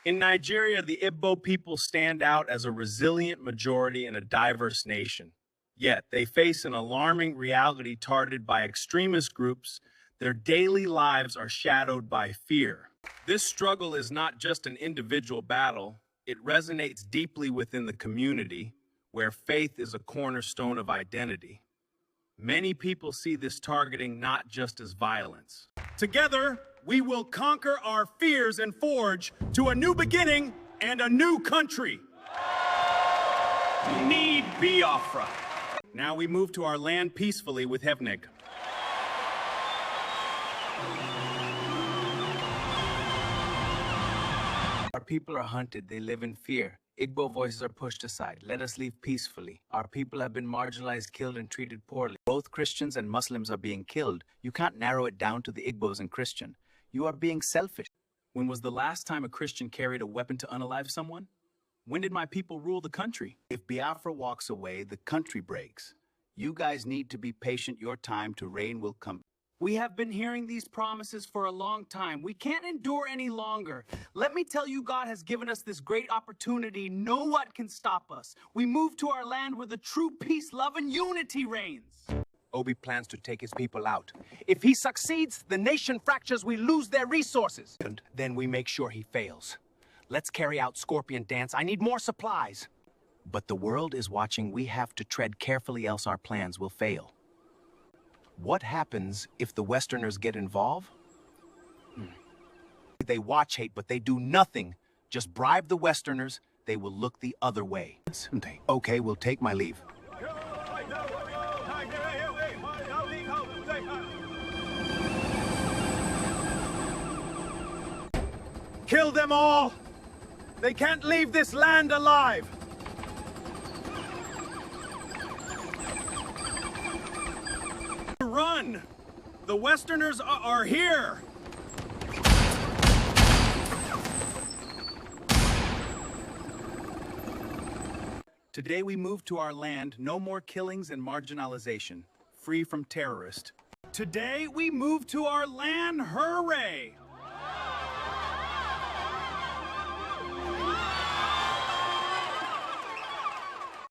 In Nigeria, the Igbo people stand out as a resilient majority in a diverse nation. Yet, they face an alarming reality targeted by extremist groups. Their daily lives are shadowed by fear. This struggle is not just an individual battle, it resonates deeply within the community, where faith is a cornerstone of identity. Many people see this targeting not just as violence. Together, we will conquer our fears and forge to a new beginning and a new country. We need Biafra. Now we move to our land peacefully with Hevnig. Our people are hunted, they live in fear. Igbo voices are pushed aside. Let us leave peacefully. Our people have been marginalized, killed, and treated poorly. Both Christians and Muslims are being killed. You can't narrow it down to the Igbos and Christian. You are being selfish. When was the last time a Christian carried a weapon to unalive someone? When did my people rule the country? If Biafra walks away, the country breaks. You guys need to be patient. Your time to reign will come. We have been hearing these promises for a long time. We can't endure any longer. Let me tell you, God has given us this great opportunity. No one can stop us. We move to our land where the true peace, love, and unity reigns. Obi plans to take his people out. If he succeeds, the nation fractures, we lose their resources. And then we make sure he fails. Let's carry out Scorpion Dance. I need more supplies. But the world is watching. We have to tread carefully, else our plans will fail. What happens if the Westerners get involved? They watch hate, but they do nothing. Just bribe the Westerners, they will look the other way. Okay, we'll take my leave. Kill them all! They can't leave this land alive! Run! The Westerners are here! Today we move to our land, no more killings and marginalization, free from terrorists. Today we move to our land, hooray!